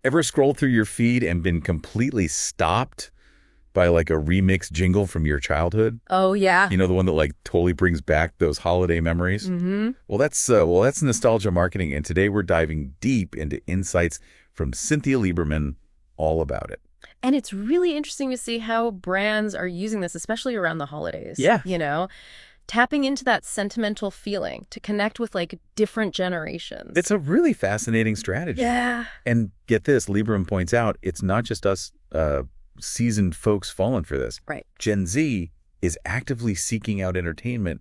Ever scrolled through your feed and been completely stopped by like a remix jingle from your childhood? Oh, yeah. You know, the one that like totally brings back those holiday memories? Mm-hmm. Well, that's nostalgia marketing, and today we're diving deep into insights from Cynthia Lieberman all about it. And it's really interesting to see how brands are using this, especially around the holidays, Yeah. tapping into that sentimental feeling to connect with like different generations. It's a really fascinating strategy. Yeah. And get this, Lieberman points out, it's not just us seasoned folks falling for this. Right. Gen Z is actively seeking out entertainment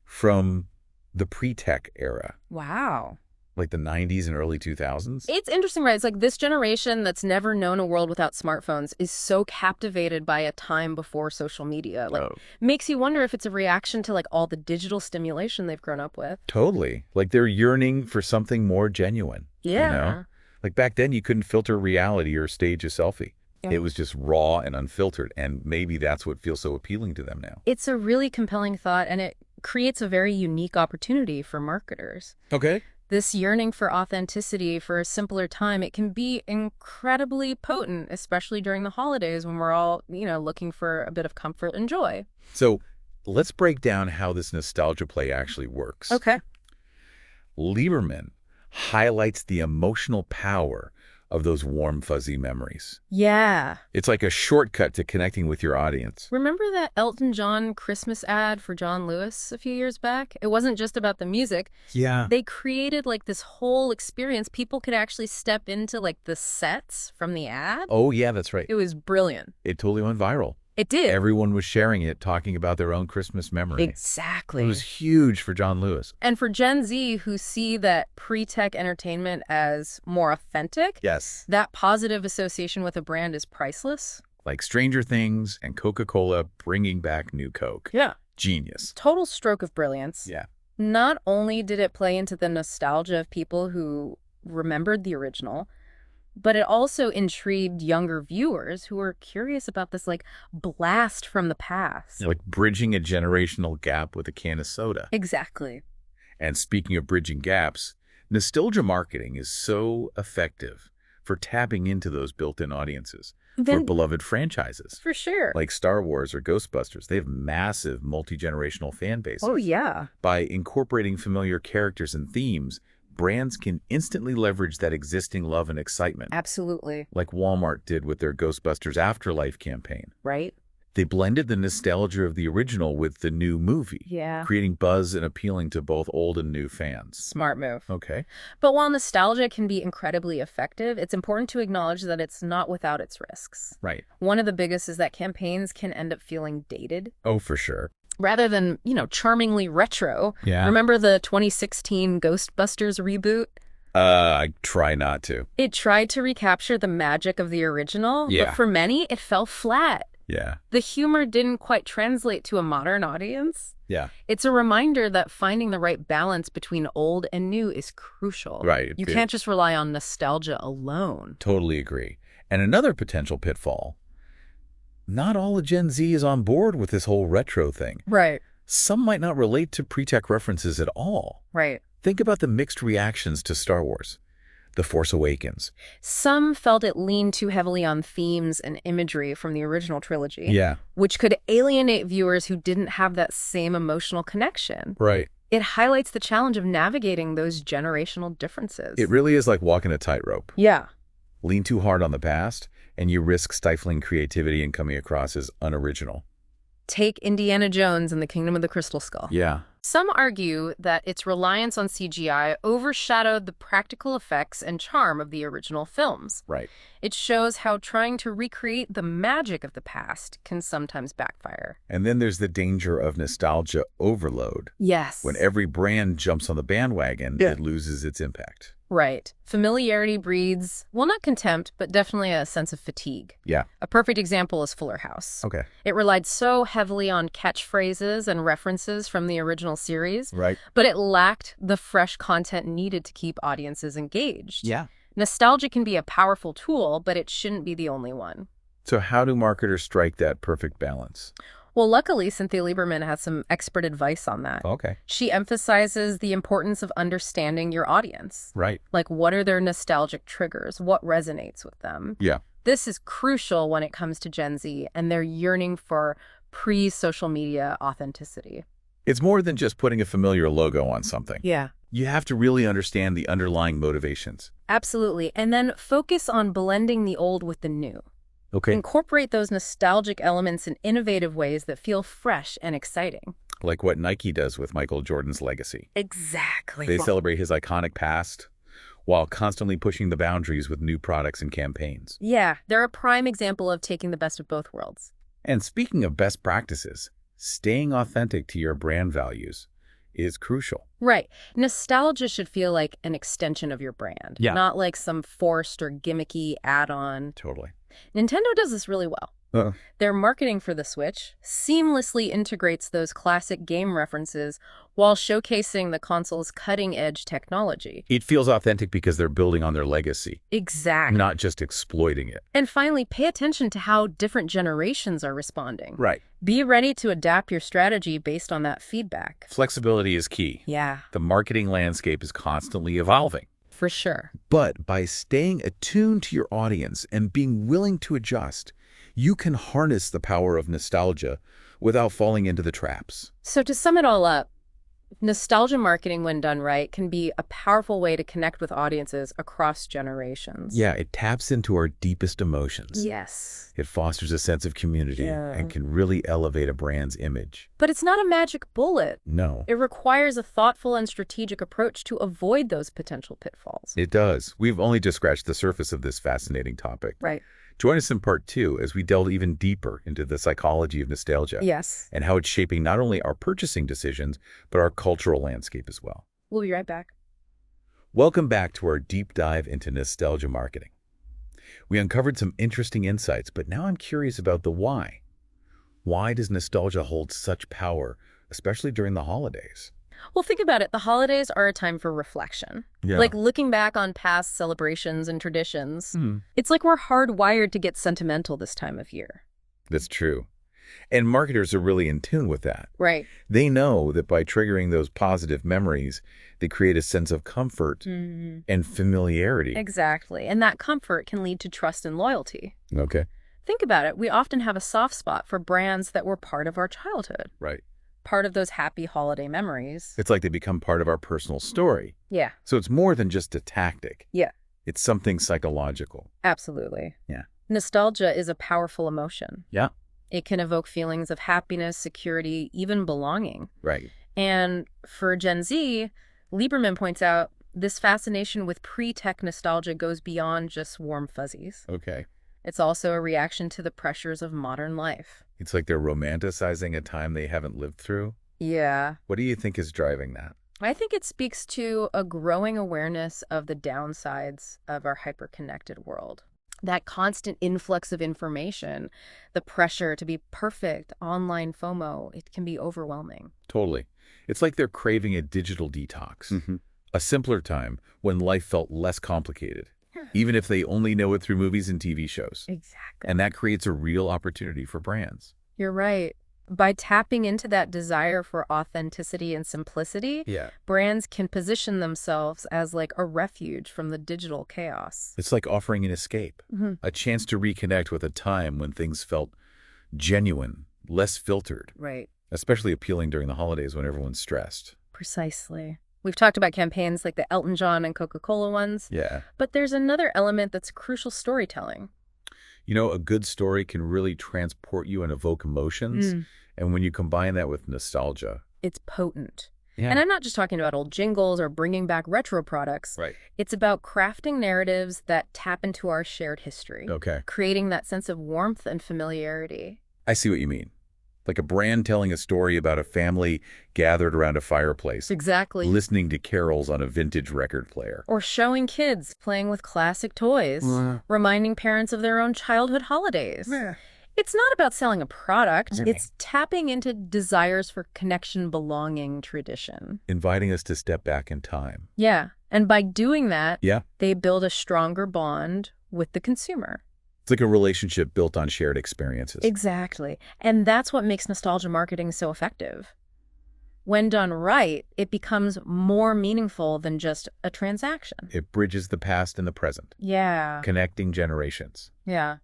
from the pre-tech era, Wow. like the 90s and early 2000s. It's interesting, right? It's like this generation that's never known a world without smartphones is so captivated by a time before social media. Like, Oh, makes you wonder if it's a reaction to like all the digital stimulation they've grown up with. totally. Like they're yearning for something more genuine. Yeah. Like back then, you couldn't filter reality or stage a selfie. Yeah. It was just raw and unfiltered, and maybe that's what feels so appealing to them now. It's a really compelling thought, and it creates a very unique opportunity for marketers. Okay. This yearning for authenticity for a simpler time, it can be incredibly potent, especially during the holidays when we're all, looking for a bit of comfort and joy. So let's break down how this nostalgia play actually works. Okay. Lieberman highlights the emotional power of those warm, fuzzy memories. Yeah. It's like a shortcut to connecting with your audience. Remember that Elton John Christmas ad for John Lewis a few years back? It wasn't just about the music. Yeah. They created like this whole experience. People could actually step into like the sets from the ad. Oh, yeah, that's right. It was brilliant. It totally went viral. It did. Everyone was sharing it, talking about their own Christmas memory. Exactly. It was huge for John Lewis. And for Gen Z who see that pre-tech entertainment as more authentic, Yes. that positive association with a brand is priceless. Like Stranger Things and Coca-Cola bringing back New Coke. Yeah. Genius. Total stroke of brilliance. Yeah. Not only did it play into the nostalgia of people who remembered the original, but it also intrigued younger viewers who were curious about this like blast from the past. Like bridging a generational gap with a can of soda. Exactly. And speaking of bridging gaps, nostalgia marketing is so effective for tapping into those built-in audiences for beloved franchises. For sure. Like Star Wars or Ghostbusters, they have massive multi-generational fan bases. Oh, yeah. By incorporating familiar characters and themes, brands can instantly leverage that existing love and excitement. Absolutely. Like Walmart did with their Ghostbusters Afterlife campaign. Right? They blended the nostalgia of the original with the new movie, Yeah. creating buzz and appealing to both old and new fans. Smart move. Okay. But while nostalgia can be incredibly effective, it's important to acknowledge that it's not without its risks. Right. One of the biggest is that campaigns can end up feeling dated Oh, for sure. rather than, charmingly retro. Yeah. Remember the 2016 Ghostbusters reboot? I try not to. It tried to recapture the magic of the original, Yeah. but for many, it fell flat. Yeah. The humor didn't quite translate to a modern audience. Yeah. It's a reminder that finding the right balance between old and new is crucial. Right. You can't just rely on nostalgia alone. Totally agree. And another potential pitfall, not all of Gen Z is on board with this whole retro thing. Right. Some might not relate to pre-tech references at all. Right. Think about the mixed reactions to Star Wars, The Force Awakens. Some felt it leaned too heavily on themes and imagery from the original trilogy, Yeah. which could alienate viewers who didn't have that same emotional connection. Right. It highlights the challenge of navigating those generational differences. It really is like walking a tightrope. Yeah. Lean too hard on the past, and you risk stifling creativity and coming across as unoriginal. Take Indiana Jones and the Kingdom of the Crystal Skull. Yeah. Some argue that its reliance on CGI overshadowed the practical effects and charm of the original films. Right. It shows how trying to recreate the magic of the past can sometimes backfire. And then there's the danger of nostalgia overload. Yes. When every brand jumps on the bandwagon, it loses its impact. Right. Familiarity breeds, well, not contempt, but definitely a sense of fatigue. Yeah. A perfect example is Fuller House. Okay. It relied so heavily on catchphrases and references from the original series, Right. but it lacked the fresh content needed to keep audiences engaged. Yeah. Nostalgia can be a powerful tool, but it shouldn't be the only one. So how do marketers strike that perfect balance? Well, luckily, Cynthia Lieberman has some expert advice on that. Okay. She emphasizes the importance of understanding your audience. Right. Like, what are their nostalgic triggers? What resonates with them? Yeah. This is crucial when it comes to Gen Z and their yearning for pre-social media authenticity. It's more than just putting a familiar logo on something. Yeah. You have to really understand the underlying motivations. Absolutely. And then focus on blending the old with the new. Okay. Incorporate those nostalgic elements in innovative ways that feel fresh and exciting. Like what Nike does with Michael Jordan's legacy. Exactly. They celebrate his iconic past while constantly pushing the boundaries with new products and campaigns. Yeah, they're a prime example of taking the best of both worlds. And speaking of best practices, staying authentic to your brand values is crucial. Right. Nostalgia should feel like an extension of your brand, Yeah. not like some forced or gimmicky add-on. Totally. Nintendo does this really well. Their marketing for the Switch seamlessly integrates those classic game references while showcasing the console's cutting-edge technology. It feels authentic because they're building on their legacy, Exactly. not just exploiting it. And finally, pay attention to how different generations are responding. Right. Be ready to adapt your strategy based on that feedback. Flexibility is key. Yeah, The marketing landscape is constantly evolving. for sure. But by staying attuned to your audience and being willing to adjust, you can harness the power of nostalgia without falling into the traps. So to sum it all up, nostalgia marketing, when done right, can be a powerful way to connect with audiences across generations. Yeah, it taps into our deepest emotions. Yes. It fosters a sense of community Yeah. and can really elevate a brand's image. But it's not a magic bullet. No, It requires a thoughtful and strategic approach to avoid those potential pitfalls. it does. We've only just scratched the surface of this fascinating topic. Right. Join us in part 2 as we delve even deeper into the psychology of nostalgia Yes. and how it's shaping not only our purchasing decisions, but our cultural landscape as well. We'll be right back. Welcome back to our deep dive into nostalgia marketing. We uncovered some interesting insights, but now I'm curious about the why. Why does nostalgia hold such power, especially during the holidays? Well, think about it. The holidays are a time for reflection. Yeah. Like looking back on past celebrations and traditions. It's like we're hardwired to get sentimental this time of year. That's true. And marketers are really in tune with that. Right. They know that by triggering those positive memories, they create a sense of comfort and familiarity. Exactly. And that comfort can lead to trust and loyalty. Okay. Think about it. We often have a soft spot for brands that were part of our childhood, Right. part of those happy holiday memories. It's like they become part of our personal story. Yeah. So it's more than just a tactic. Yeah. It's something psychological. Absolutely. Yeah. Nostalgia is a powerful emotion. Yeah. It can evoke feelings of happiness, security, even belonging. Right. And for Gen Z, Lieberman points out this fascination with pre-tech nostalgia goes beyond just warm fuzzies. Okay. It's also a reaction to the pressures of modern life. It's like they're romanticizing a time they haven't lived through. Yeah. What do you think is driving that? I think it speaks to a growing awareness of the downsides of our hyper-connected world. That constant influx of information, the pressure to be perfect, online FOMO, it can be overwhelming. Totally. It's like they're craving a digital detox. A simpler time when life felt less complicated, even if they only know it through movies and TV shows. Exactly. And that creates a real opportunity for brands. You're right. By tapping into that desire for authenticity and simplicity, Yeah. brands can position themselves as like a refuge from the digital chaos. It's like offering an escape, a chance to reconnect with a time when things felt genuine, less filtered, Right. especially appealing during the holidays when everyone's stressed. Precisely. We've talked about campaigns like the Elton John and Coca-Cola ones, Yeah. but there's another element that's crucial: storytelling. You know, a good story can really transport you and evoke emotions. And when you combine that with nostalgia. It's potent. Yeah. And I'm not just talking about old jingles or bringing back retro products. Right. It's about crafting narratives that tap into our shared history, Okay. creating that sense of warmth and familiarity. I see what you mean. Like a brand telling a story about a family gathered around a fireplace, Exactly. listening to carols on a vintage record player. Or showing kids playing with classic toys, reminding parents of their own childhood holidays. It's not about selling a product. It's tapping into desires for connection, belonging, tradition. Inviting us to step back in time. Yeah. And by doing that, Yeah. they build a stronger bond with the consumer. It's like a relationship built on shared experiences. Exactly. And that's what makes nostalgia marketing so effective. When done right, it becomes more meaningful than just a transaction. It bridges the past and the present, Yeah. connecting generations. Yeah.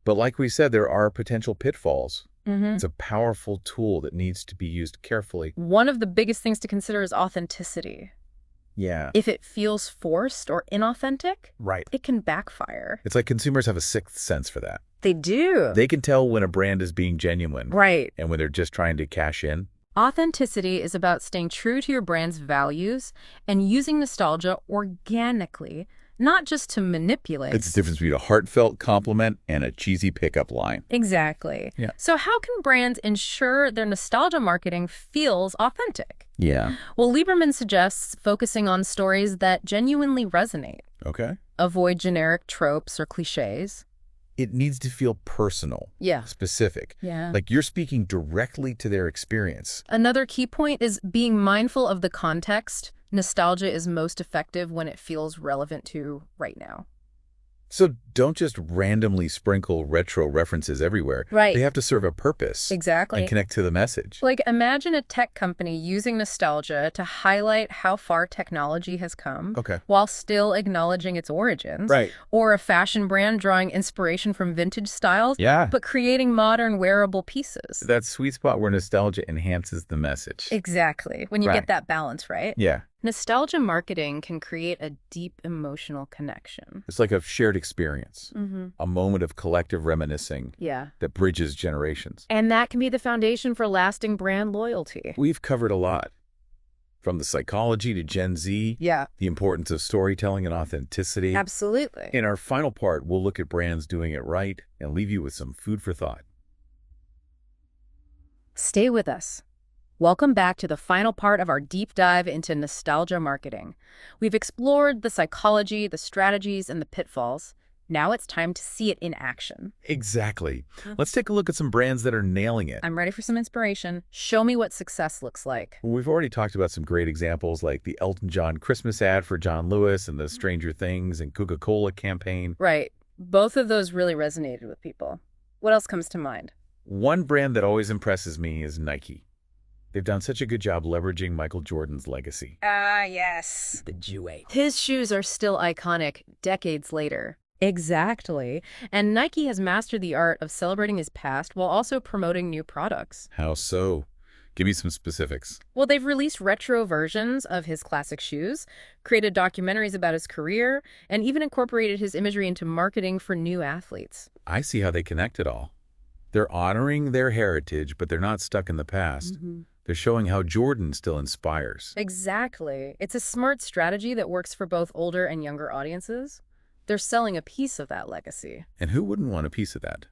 But like we said, there are potential pitfalls. Mm-hmm. It's a powerful tool that needs to be used carefully. One of the biggest things to consider is authenticity. Yeah. If it feels forced or inauthentic, Right. it can backfire. It's like consumers have a sixth sense for that. They do. They can tell when a brand is being genuine Right. and when they're just trying to cash in. Authenticity is about staying true to your brand's values and using nostalgia organically, not just to manipulate. It's the difference between a heartfelt compliment and a cheesy pickup line. Exactly. Yeah. So how can brands ensure their nostalgia marketing feels authentic? Yeah. Well, Lieberman suggests focusing on stories that genuinely resonate. Okay. Avoid generic tropes or cliches. It needs to feel personal, Yeah. specific. Yeah. Like you're speaking directly to their experience. Another key point is being mindful of the context. Nostalgia is most effective when it feels relevant to right now. So don't just randomly sprinkle retro references everywhere. Right. They have to serve a purpose Exactly. and connect to the message. Like, imagine a tech company using nostalgia to highlight how far technology has come Okay. while still acknowledging its origins. Right. Or a fashion brand drawing inspiration from vintage styles, Yeah. but creating modern wearable pieces. That sweet spot where nostalgia enhances the message. Exactly. When you Right. get that balance right. Yeah. Nostalgia marketing can create a deep emotional connection. It's like a shared experience, Mm-hmm. a moment of collective reminiscing Yeah. that bridges generations. And that can be the foundation for lasting brand loyalty. We've covered a lot, from the psychology to Gen Z, Yeah, the importance of storytelling and authenticity. absolutely. In our final part, we'll look at brands doing it right and leave you with some food for thought. Stay with us. Welcome back to the final part of our deep dive into nostalgia marketing. We've explored the psychology, the strategies, and the pitfalls. Now it's time to see it in action. Exactly. Let's take a look at some brands that are nailing it. I'm ready for some inspiration. Show me what success looks like. We've already talked about some great examples like the Elton John Christmas ad for John Lewis and the Stranger Things and Coca-Cola campaign. Right. Both of those really resonated with people. What else comes to mind? One brand that always impresses me is Nike. They've done such a good job leveraging Michael Jordan's legacy. Ah, yes. The Jew-8. His shoes are still iconic decades later. Exactly. And Nike has mastered the art of celebrating his past while also promoting new products. How so? Give me some specifics. Well, they've released retro versions of his classic shoes, created documentaries about his career, and even incorporated his imagery into marketing for new athletes. I see how they connect it all. They're honoring their heritage, but they're not stuck in the past. They're showing how Jordan still inspires. Exactly. It's a smart strategy that works for both older and younger audiences. They're selling a piece of that legacy. And who wouldn't want a piece of that?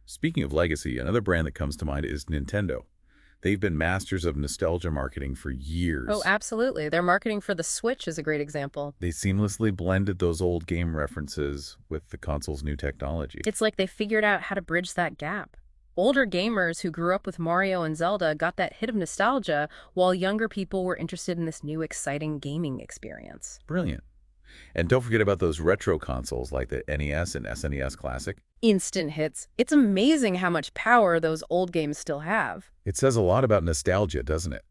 Speaking of legacy, another brand that comes to mind is Nintendo. They've been masters of nostalgia marketing for years. Oh, absolutely. Their marketing for the Switch is a great example. They seamlessly blended those old game references with the console's new technology. It's like they figured out how to bridge that gap. Older gamers who grew up with Mario and Zelda got that hit of nostalgia, while younger people were interested in this new exciting gaming experience. Brilliant. And don't forget about those retro consoles like the NES and SNES Classic. Instant hits. It's amazing how much power those old games still have. It says a lot about nostalgia, doesn't it?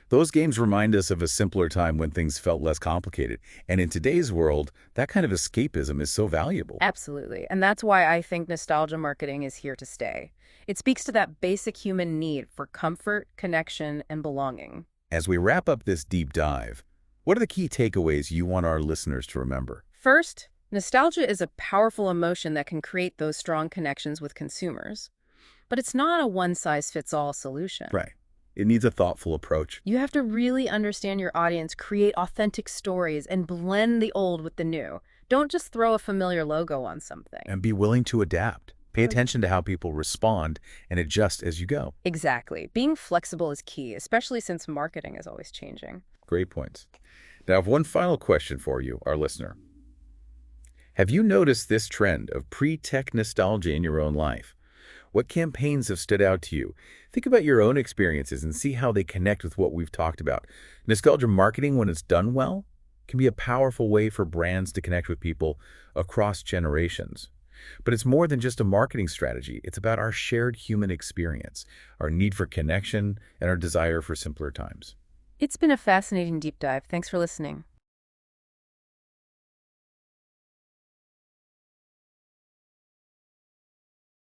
Those games remind us of a simpler time when things felt less complicated. And in today's world, that kind of escapism is so valuable. Absolutely. And that's why I think nostalgia marketing is here to stay. It speaks to that basic human need for comfort, connection, and belonging. As we wrap up this deep dive, what are the key takeaways you want our listeners to remember? First, nostalgia is a powerful emotion that can create those strong connections with consumers. But it's not a one-size-fits-all solution. Right. It needs a thoughtful approach. You have to really understand your audience, create authentic stories, and blend the old with the new. Don't just throw a familiar logo on something. And be willing to adapt. Pay attention to how people respond and adjust as you go. Exactly. Being flexible is key, especially since marketing is always changing. Great points. Now, I have one final question for you, our listener. Have you noticed this trend of pre-tech nostalgia in your own life? What campaigns have stood out to you? Think about your own experiences and see how they connect with what we've talked about. Nostalgia marketing, when it's done well, can be a powerful way for brands to connect with people across generations. But it's more than just a marketing strategy. It's about our shared human experience, our need for connection, and our desire for simpler times. It's been a fascinating deep dive. Thanks for listening.